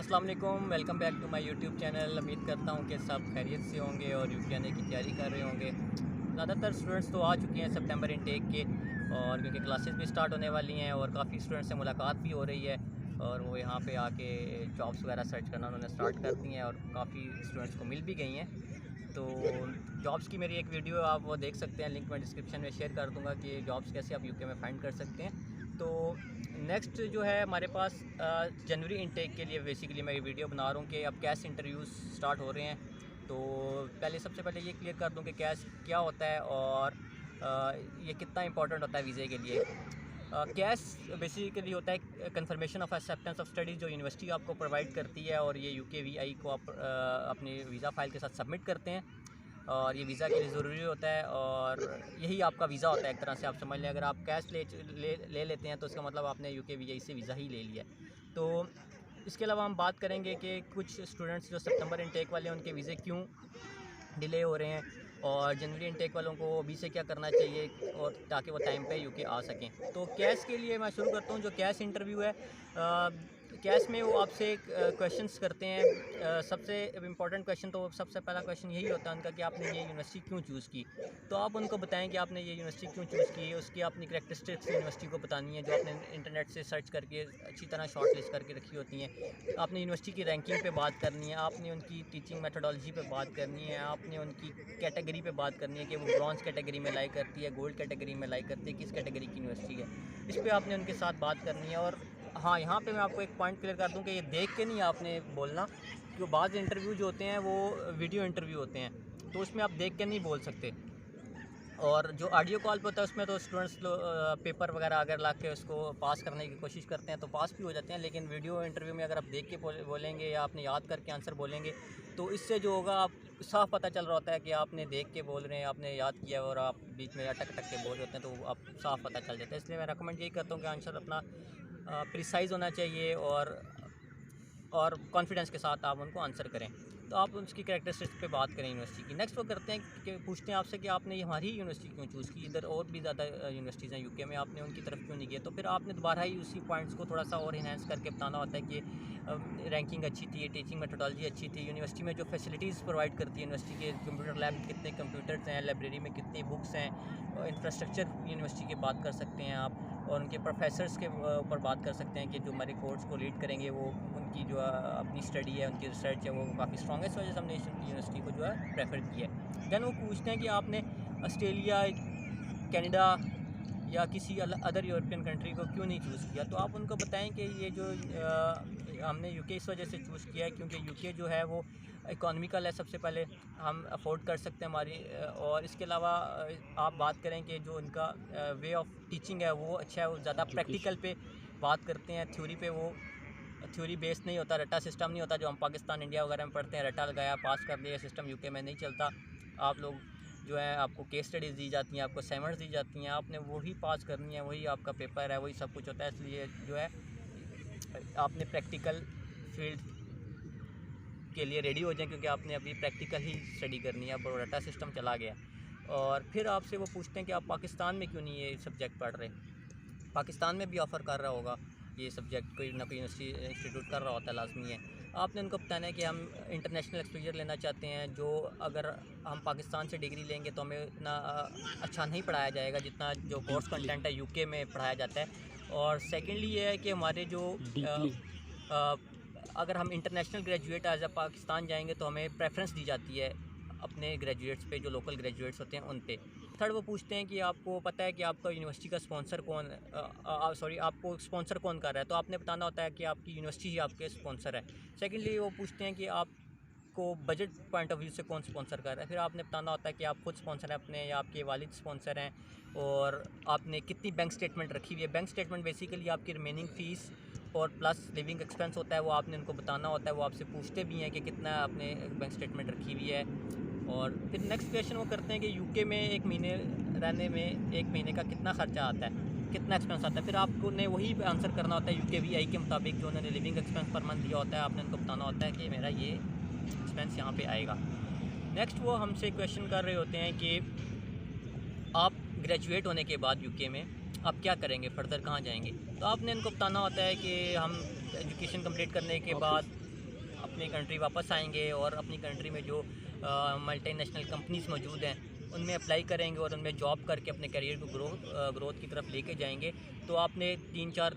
अस्सलाम वालेकुम, welcome back to my YouTube channel. उम्मीद करता हूँ कि सब खैरियत से होंगे और यूके आने की तैयारी कर रहे होंगे। ज़्यादातर स्टूडेंट्स तो आ चुके हैं सितंबर इनटेक के, और क्योंकि क्लासेस भी स्टार्ट होने वाली हैं और काफ़ी स्टूडेंट्स से मुलाकात भी हो रही है और वो यहाँ पे आके जॉब्स वगैरह सर्च करना उन्होंने स्टार्ट कर दी हैं और काफ़ी स्टूडेंट्स को मिल भी गई हैं। तो जॉब्स की मेरी एक वीडियो आप वो देख सकते हैं, लिंक मैं डिस्क्रिप्शन में शेयर कर दूँगा कि जॉब्स कैसे आप यूके में फाइंड कर सकते हैं। तो नेक्स्ट जो है हमारे पास जनवरी इनटेक के लिए बेसिकली मैं ये वीडियो बना रहा हूँ कि अब कैश इंटरव्यूज़ स्टार्ट हो रहे हैं। तो सबसे पहले ये क्लियर कर दूँ कि कैश क्या होता है और ये कितना इंपॉर्टेंट होता है वीज़े के लिए। कैश बेसिकली होता है confirmation of acceptance of studies, जो यूनिवर्सिटी आपको प्रोवाइड करती है और ये यूके वीआई को आप अपने वीज़ा फ़ाइल के साथ सबमिट करते हैं और ये वीज़ा के लिए ज़रूरी होता है और यही आपका वीज़ा होता है। एक तरह से आप समझ लें, अगर आप कैश ले लेते हैं तो इसका मतलब आपने यूके वीआई से वीज़ा ही ले लिया है। तो इसके अलावा हम बात करेंगे कि कुछ स्टूडेंट्स जो सितंबर इनटेक वाले हैं उनके वीज़े क्यों डिले हो रहे हैं और जनवरी इनटेक वालों को अभी से क्या करना चाहिए और ताकि वो टाइम पे यूके आ सकें। तो कैश के लिए मैं शुरू करता हूँ। जो कैश इंटरव्यू है, कैश में वो आपसे क्वेश्चंस करते हैं। सबसे इम्पोर्टेंट क्वेश्चन तो सबसे पहला क्वेश्चन यही होता है उनका कि आपने ये यूनिवर्सिटी क्यों चूज़ की। तो आप उनको बताएं कि आपने ये यूनिवर्सिटी क्यों चूज़ की, उसकी अपनी करैक्टरिस्टिक्स यूनिवर्सिटी को बतानी है जो आपने इंटरनेट से सर्च करके अच्छी तरह शॉर्ट लिस्ट करके रखी होती हैं। आपने यूनिवर्सिटी की रैंकिंग पे बात करनी है, आपने उनकी टीचिंग मेथोडोलॉजी पे बात करनी है, आपने उनकी कैटेगरी पे बात करनी है कि वो ब्रॉन्ज़ कैटेगरी में लाई करती है, गोल्ड कैटेगरी में लाई करती है, किस कैटेगरी की यूनिवर्सिटी है। इस पे आपने उनके साथ बात करनी है। और हाँ, यहाँ पे मैं आपको एक पॉइंट क्लियर कर दूँ कि ये देख के नहीं आपने बोलना, जो बाज़ इंटरव्यू जो होते हैं वो वीडियो इंटरव्यू होते हैं, तो उसमें आप देख के नहीं बोल सकते। और जो ऑडियो कॉल पे होता है उसमें तो स्टूडेंट्स पेपर वगैरह अगर ला के उसको पास करने की कोशिश करते हैं तो पास भी हो जाते हैं, लेकिन वीडियो इंटरव्यू में अगर आप देख के बोलेंगे या आपने याद करके आंसर बोलेंगे तो इससे जो होगा आप साफ पता चल रहा होता है कि आपने देख के बोल रहे हैं, आपने याद किया और आप बीच में अटक अटक के बोल रहे होते हैं, तो आप साफ पता चल जाता है। इसलिए मैं रिकमेंड यही करता हूँ कि आंसर अपना प्रिसाइज़ होना चाहिए और कॉन्फिडेंस के साथ आप उनको आंसर करें। तो आप उसकी कैरेक्टरिस्टिक्स पे बात करें यूनिवर्सिटी की। नेक्स्ट वो करते हैं कि पूछते हैं आपसे कि आपने ये हमारी यूनिवर्सिटी क्यों चूज़ की, इधर और भी ज़्यादा यूनिवर्सिटीज़ हैं यूके में, आपने उनकी तरफ क्यों नहीं किया। तो फिर आपने दोबारा ही उसी पॉइंट्स को थोड़ा सा और इन्हेंस करके बताना होता है कि रैंकिंग अच्छी थी, टीचिंग मेथोडोलॉजी अच्छी थी, यूनिवर्सिटी में जो फैसिलिटीज़ प्रोवाइड करती है यूनिवर्सिटी के, कंप्यूटर लैब में कितने कंप्यूटर्स हैं, लाइब्रेरी में कितनी बुक्स हैं, इंफ्रास्ट्रक्चर यूनिवर्सिटी की बात कर सकते हैं आप, और उनके प्रोफेसर्स के ऊपर बात कर सकते हैं कि जो हमारे कोर्स को लीड करेंगे वो उनकी जो अपनी स्टडी है, उनकी रिसर्च है वो काफ़ी स्ट्रॉन्ग है। इस वजह से हमने इस यूनिवर्सिटी को जो है प्रेफर किया है। दैन वो पूछते हैं कि आपने ऑस्ट्रेलिया, कनाडा या किसी अदर यूरोपियन कंट्री को क्यों नहीं चूज़ किया। तो आप उनको बताएं कि ये जो हमने यूके इस वजह से चूज़ किया है क्योंकि यूके जो है वो इकोनॉमिकल है, सबसे पहले हम अफोर्ड कर सकते हैं हमारी, और इसके अलावा आप बात करें कि जो उनका वे ऑफ टीचिंग है वो अच्छा है, वो ज़्यादा प्रैक्टिकल पे बात करते हैं, थ्योरी पे वो थ्योरी बेस्ड नहीं होता, रट्टा सिस्टम नहीं होता जो हम पाकिस्तान इंडिया वगैरह में पढ़ते हैं, रट्टा लगाया पास कर दिया, सिस्टम यूके में नहीं चलता। आप लोग जो है आपको केस स्टडीज़ दी जाती हैं, आपको असाइनमेंट्स दी जाती हैं, आपने वही पास करनी है, वही आपका पेपर है, वही सब कुछ होता है। इसलिए जो है आपने प्रैक्टिकल फील्ड के लिए रेडी हो जाएं क्योंकि आपने अभी प्रैक्टिकल ही स्टडी करनी है। अब रट्टा सिस्टम चला गया। और फिर आपसे वो पूछते हैं कि आप पाकिस्तान में क्यों नहीं ये सब्जेक्ट पढ़ रहे। पाकिस्तान में भी ऑफ़र कर रहा होगा ये सब्जेक्ट, कोई ना कोई यूनिवर्सिटी इंस्टीट्यूट कर रहा होता है, लाजमी है। आपने उनको बताना है कि हम इंटरनेशनल एक्सपोजर लेना चाहते हैं, जो अगर हम पाकिस्तान से डिग्री लेंगे तो हमें इतना अच्छा नहीं पढ़ाया जाएगा जितना जो कोर्स कंटेंट है यूके में पढ़ाया जाता है। और सेकेंडली ये है कि हमारे जो अगर हम international graduate as a Pakistan जाएंगे तो हमें प्रेफरेंस दी जाती है अपने ग्रेजुएट्स पे, जो लोकल ग्रेजुएट्स होते हैं उन पे। थर्ड वो पूछते हैं कि आपको पता है कि आपका यूनिवर्सिटी का स्पॉन्सर कौन, सॉरी आपको स्पॉन्सर कौन कर रहा है। तो आपने बताना होता है कि आपकी यूनिवर्सिटी ही आपके स्पॉन्सर है। सेकेंडली वो पूछते हैं कि आपको बजट पॉइंट ऑफ व्यू से कौन स्पॉन्सर कर रहा है। फिर आपने बताना होता है कि आप खुद स्पॉन्सर हैं अपने या आपके वालिद स्पॉन्सर हैं, और आपने कितनी बैंक स्टेटमेंट रखी हुई है। बैंक स्टेटमेंट बेसिकली आपकी रिमेनिंग फ़ीस और प्लस लिविंग एक्सपेंस होता है, वो आपने उनको बताना होता है। वो आपसे पूछते भी हैं कि कितना आपने बैंक स्टेटमेंट रखी हुई है। और फिर नेक्स्ट क्वेश्चन वो करते हैं कि यूके में एक महीने रहने में 1 महीने का कितना ख़र्चा आता है, कितना एक्सपेंस आता है। फिर आपको ने वही आंसर करना होता है यूके वीआई के मुताबिक, जो उन्होंने लिविंग एक्सपेंस पर मंथ दिया होता है। आपने उनको बताना होता है कि मेरा ये एक्सपेंस यहाँ पे आएगा। नेक्स्ट वो हमसे क्वेश्चन कर रहे होते हैं कि आप ग्रेजुएट होने के बाद यूके में आप क्या करेंगे, फ़र्दर कहाँ जाएंगे। तो आपने इनको बताना होता है कि हम एजुकेशन कंप्लीट करने के बाद अपनी कंट्री वापस आएंगे और अपनी कंट्री में जो मल्टीनेशनल कंपनीज़ मौजूद हैं उनमें अप्लाई करेंगे और उनमें जॉब करके अपने करियर को ग्रोथ की तरफ लेके जाएंगे। तो आपने 3-4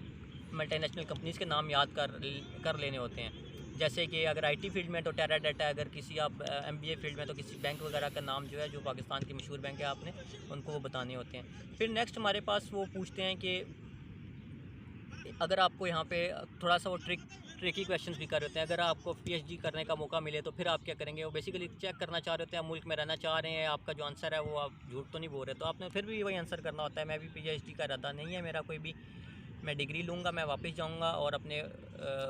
मल्टीनेशनल कंपनीज़ के नाम याद कर लेने होते हैं। जैसे कि अगर आईटी फील्ड में तो टेरा डाटा, अगर किसी आप एमबीए फील्ड में तो किसी बैंक वगैरह का नाम जो है जो पाकिस्तान की मशहूर बैंक है आपने उनको वो बताने होते हैं। फिर नेक्स्ट हमारे पास वो पूछते हैं कि अगर आपको यहाँ पे थोड़ा सा वो ट्रिकी क्वेश्चंस भी कर रहे होते हैं। अगर आपको पीएचडी करने का मौका मिले तो फिर आप क्या करेंगे, वो बेसिकली चेक करना चाह रहे होते हैं, मुल्क में रहना चाह रहे हैं, आपका जो आंसर है वो आप झूठ तो नहीं बोल रहे। तो आपने फिर भी वही आंसर करना होता है, मैं भी पीएचडी का इरादा नहीं है मेरा कोई भी, मैं डिग्री लूँगा, मैं वापस जाऊँगा और अपने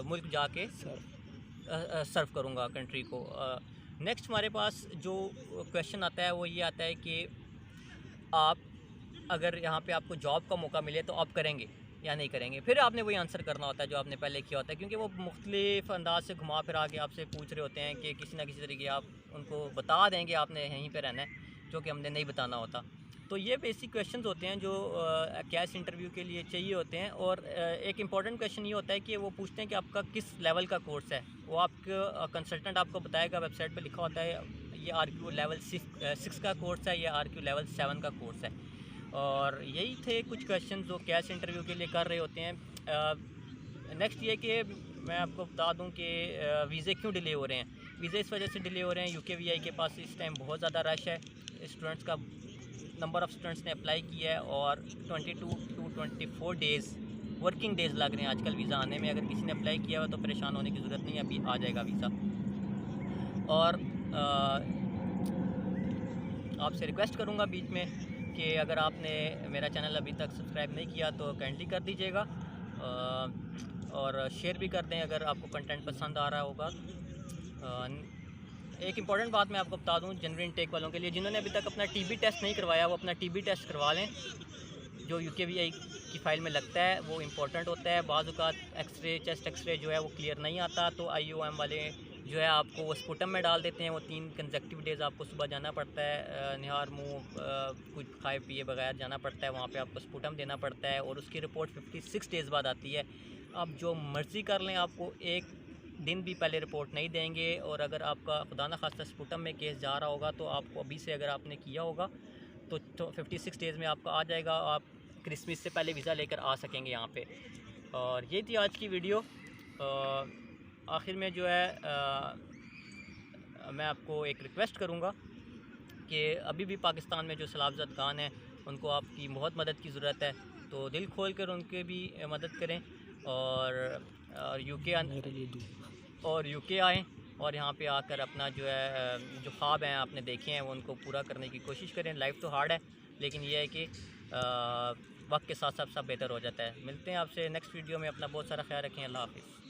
मुल्क जाके सर्व करूँगा कंट्री को। नेक्स्ट हमारे पास जो क्वेश्चन आता है वो ये आता है कि आप अगर यहाँ पे आपको जॉब का मौका मिले तो आप करेंगे या नहीं करेंगे। फिर आपने वही आंसर करना होता है जो आपने पहले किया होता है, क्योंकि वो मुख्तलिफ अंदाज से घुमा फिरा के आपसे पूछ रहे होते हैं कि किसी ना किसी तरीके आप उनको बता देंगे आपने यहीं पे रहना है, जो कि हमने नहीं बताना होता। तो ये बेसिक क्वेश्चंस होते हैं जो कैश इंटरव्यू के लिए चाहिए होते हैं। और एक इम्पॉर्टेंट क्वेश्चन ये होता है कि वो पूछते हैं कि आपका किस लेवल का कोर्स है। वो आपका कंसल्टेंट आपको बताएगा, वेबसाइट पे लिखा होता है ये आरक्यू लेवल 6 का कोर्स है, या आरक्यू लेवल 7 का कोर्स है। और यही थे कुछ क्वेश्चन जो कैश इंटरव्यू के लिए कर रहे होते हैं। नेक्स्ट ये कि मैं आपको बता दूं कि वीज़े क्यों डिले हो रहे हैं। वीज़े इस वजह से डिले हो रहे हैं, यूकेवीआई के पास इस टाइम बहुत ज़्यादा रश है, स्टूडेंट्स का नंबर ऑफ़ स्टूडेंट्स ने अप्लाई किया है और 22 to 24 डेज़ वर्किंग डेज़ लग रहे हैं आजकल वीज़ा आने में। अगर किसी ने अप्लाई किया हुआ तो परेशान होने की ज़रूरत नहीं है, अभी आ जाएगा वीज़ा। और आपसे रिक्वेस्ट करूँगा बीच में कि अगर आपने मेरा चैनल अभी तक सब्सक्राइब नहीं किया तो काइंडली कर दीजिएगा और शेयर भी कर दें अगर आपको कंटेंट पसंद आ रहा होगा। एक इम्पॉर्टेंट बात मैं आपको बता दूं जनवरी इनटेक वालों के लिए, जिन्होंने अभी तक अपना टीबी टेस्ट नहीं करवाया वो अपना टीबी टेस्ट करवा लें, जो यूकेवीआई की फ़ाइल में लगता है वो इम्पोर्टेंट होता है। बाज़ औक़ात एक्सरे, चेस्ट एक्सरे जो है वो क्लियर नहीं आता, तो आईओएम वाले जो है आपको वो स्पुटम में डाल देते हैं। वो 3 कंसेक्टिव डेज़ आपको सुबह जाना पड़ता है, निहार मुँह कुछ खाए पिए बगैर जाना पड़ता है, वहाँ पे आपको स्पुटम देना पड़ता है और उसकी रिपोर्ट 56 डेज़ बाद आती है। आप जो मर्ज़ी कर लें, आपको एक दिन भी पहले रिपोर्ट नहीं देंगे। और अगर आपका खुदा न खास्ता स्पुटम में केस जा रहा होगा तो आपको अभी से अगर आपने किया होगा तो 56 डेज़ में आपका आ जाएगा, आप क्रिसमस से पहले वीज़ा लेकर आ सकेंगे यहाँ पे। और ये थी आज की वीडियो। आखिर में जो है मैं आपको एक रिक्वेस्ट करूँगा कि अभी भी पाकिस्तान में जो सलाबज़द खान हैं उनको आपकी बहुत मदद की ज़रूरत है, तो दिल खोल कर उनके भी मदद करें और यूके आएँ और यहाँ पे आकर अपना जो है जो ख्वाब हैं आपने देखे हैं वो उनको पूरा करने की कोशिश करें। लाइफ तो हार्ड है लेकिन ये है कि वक्त के साथ साथ सब बेहतर हो जाता है। मिलते हैं आपसे नेक्स्ट वीडियो में, अपना बहुत सारा ख्याल रखें। अल्लाह हाफ़िज़।